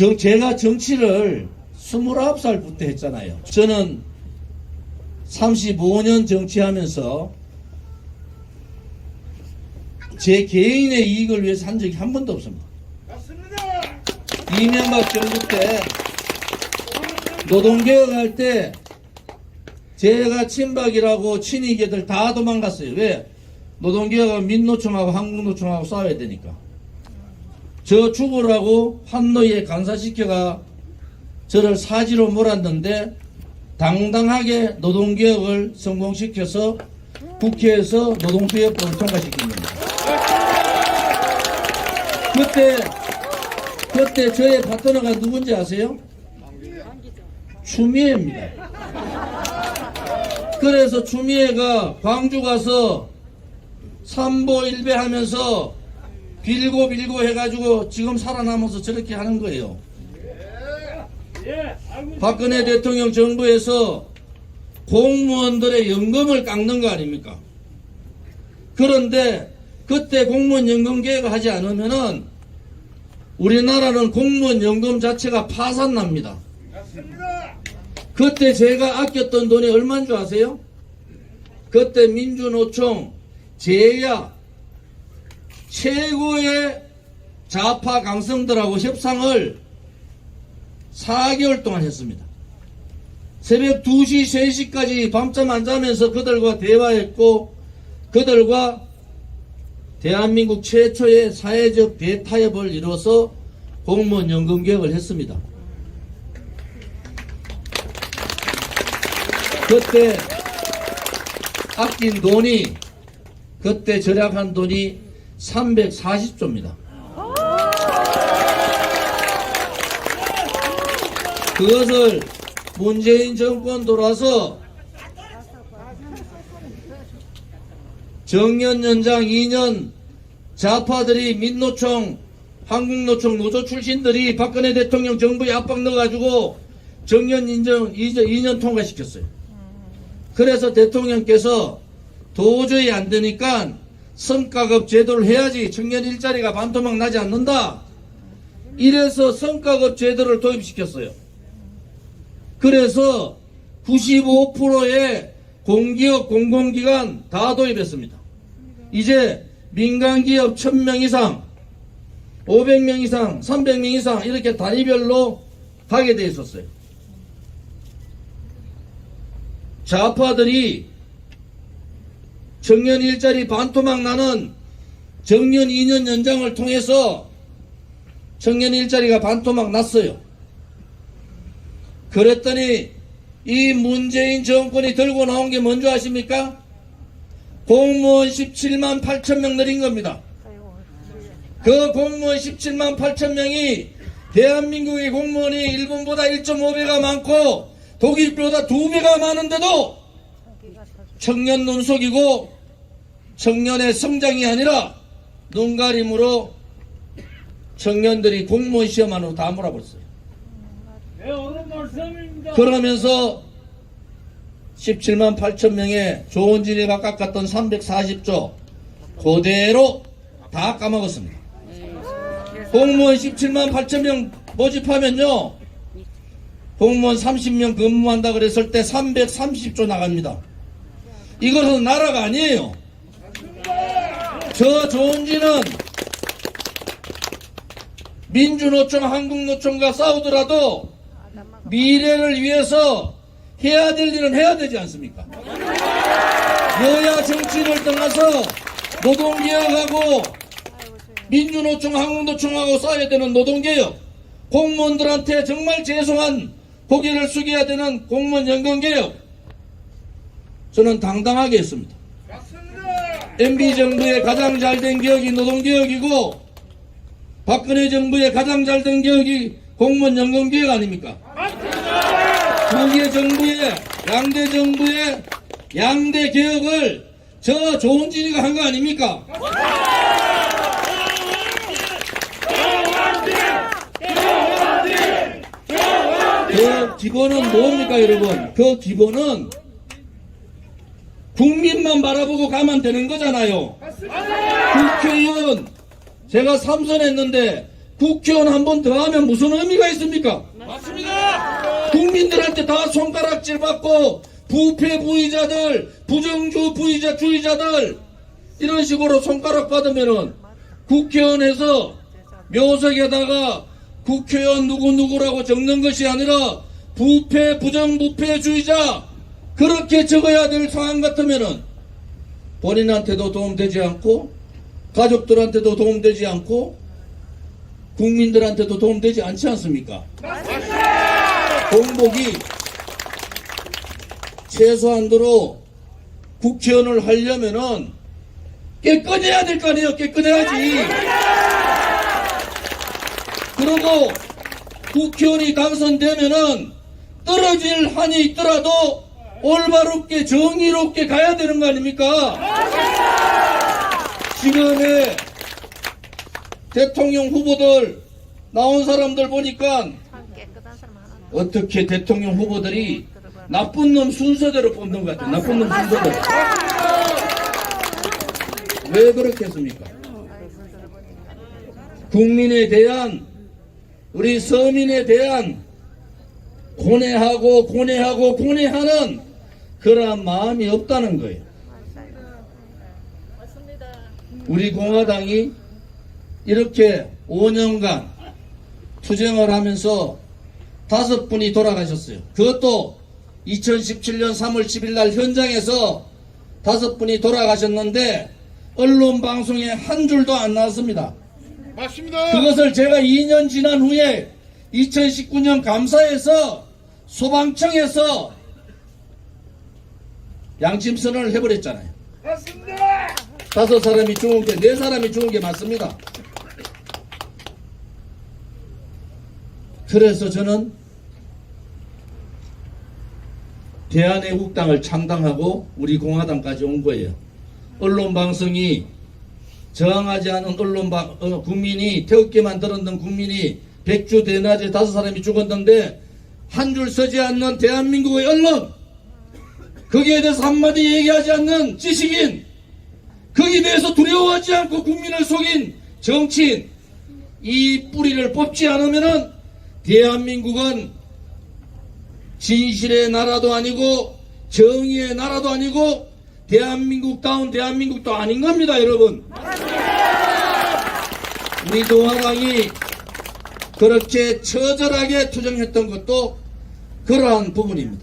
제가 정치를 29살부터 했잖아요. 저는 35년 정치하면서 제 개인의 이익을 위해서 한 적이 한 번도 없습니다. 맞습니다. 이명박 정부 때 노동개혁할 때 제가 친박이라고 친이계들 다 도망갔어요. 왜? 노동개혁은 민노총하고 한국노총하고 싸워야 되니까. 저 죽으라고 환노위에 간사시켜가 저를 사지로 몰았는데 당당하게 노동개혁을 성공시켜서 국회에서 노동개혁법을 통과시킨 겁니다. 그때 저의 파트너가 누군지 아세요? 추미애입니다. 그래서 추미애가 광주 가서 삼보일배 하면서 빌고 해가지고 지금 살아남아서 저렇게 하는 거예요. 박근혜 대통령 정부에서 공무원들의 연금을 깎는 거 아닙니까? 그런데 그때 공무원 연금 개혁을 하지 않으면은 우리나라는 공무원 연금 자체가 파산납니다. 그때 제가 아꼈던 돈이 얼마인 줄 아세요? 그때 민주노총 제야 최고의 좌파 강성들하고 협상을 4개월 동안 했습니다. 새벽 2시, 3시까지 밤잠 안 자면서 그들과 대화했고 그들과 대한민국 최초의 사회적 대타협을 이뤄서 공무원 연금 개혁을 했습니다. 그때 아낀 돈이 그때 절약한 돈이 340조입니다. 그것을 문재인 정권 돌아서 정년 연장 2년 좌파들이 민노총, 한국노총 노조 출신들이 박근혜 대통령 정부에 압박 넣어가지고 정년 인정 2년 통과시켰어요. 그래서 대통령께서 도저히 안 되니까 성과급 제도를 해야지 청년 일자리가 반토막 나지 않는다. 이래서 성과급 제도를 도입시켰어요. 그래서 95%의 공기업 공공기관 다 도입했습니다. 이제 민간기업 1000명 이상, 500명 이상, 300명 이상 이렇게 단위별로 가게 돼 있었어요. 좌파들이 청년 일자리 반토막 나는 정년 2년 연장을 통해서 청년 일자리가 반토막 났어요. 그랬더니 이 문재인 정권이 들고 나온 게 뭔지 아십니까? 공무원 17만 8천 명 늘린 겁니다. 그 공무원 17만 8천 명이 대한민국의 공무원이 일본보다 1.5배가 많고 독일보다 2배가 많은데도 청년 눈속이고 청년의 성장이 아니라 눈가림으로 청년들이 공무원 시험 안으로 다 몰아버렸어요. 그러면서 17만 8천 명의 좋은 지리가 깎았던 340조 그대로 다 까먹었습니다. 공무원 17만 8천 명 모집하면요 공무원 30명 근무한다 그랬을 때 330조 나갑니다. 이것은 나라가 아니에요. 저 좋은지는 민주노총, 한국노총과 싸우더라도 미래를 위해서 해야 될 일은 해야 되지 않습니까? 여야 정치를 떠나서 노동개혁하고 민주노총, 한국노총하고 싸워야 되는 노동개혁, 공무원들한테 정말 죄송한 고개를 숙여야 되는 공무원 연금개혁, 저는 당당하게 했습니다. MB 정부의 가장 잘된 개혁이 노동개혁이고 박근혜 정부의 가장 잘된 개혁이 공무원 연금개혁 아닙니까? 두 개 정부의 양대 정부의 양대 개혁을 저 조은진이가 한 거 아닙니까? 그 기본은 뭡니까 여러분? 그 기본은 국민만 바라보고 가면 되는 거잖아요. 국회의원 제가 3선 했는데 국회의원 한 번 더 하면 무슨 의미가 있습니까? 맞습니다. 국민들한테 다 손가락질 받고 부패 부의자들, 부정주 부의자 주의자들 이런 식으로 손가락 받으면은 국회의원에서 묘석에다가 국회의원 누구누구라고 적는 것이 아니라 부패 부정부패주의자 그렇게 적어야 될 상황 같으면은 본인한테도 도움되지 않고 가족들한테도 도움되지 않고 국민들한테도 도움되지 않지 않습니까? 공복이 최소한도로 국회의원을 하려면은 깨끗해야 될 거 아니에요. 깨끗해야지. 그리고 국회의원이 당선되면은 떨어질 한이 있더라도 올바르게 정의롭게 가야 되는 거 아닙니까? 지금의 대통령 후보들 나온 사람들 보니까 어떻게 대통령 후보들이 나쁜 놈 순서대로 뽑는 것 같아요. 나쁜 놈 순서대로. 왜 그렇게 했습니까? 국민에 대한 우리 서민에 대한 고뇌하는 그러한 마음이 없다는 거예요. 우리 공화당이 이렇게 5년간 투쟁을 하면서 5분이 돌아가셨어요. 그것도 2017년 3월 10일 날 현장에서 5분이 돌아가셨는데 언론 방송에 한 줄도 안 나왔습니다. 맞습니다. 그것을 제가 2년 지난 후에 2019년 감사에서 소방청에서 양심선언을 해버렸잖아요. 맞습니다. 5사람이 죽은 게 4사람이 죽은 게 맞습니다. 그래서 저는 대한애국당을 창당하고 우리 공화당까지 온 거예요. 언론방송이 저항하지 않은 국민이 태극기만 들었던 국민이 백주 대낮에 5사람이 죽었는데 한 줄 서지 않는 대한민국의 언론 거기에 대해서 한마디 얘기하지 않는 지식인 거기에 대해서 두려워하지 않고 국민을 속인 정치인 이 뿌리를 뽑지 않으면은 대한민국은 진실의 나라도 아니고 정의의 나라도 아니고 대한민국다운 대한민국도 아닌 겁니다, 여러분. 우리 공화당이 그렇게 처절하게 투쟁했던 것도 그러한 부분입니다.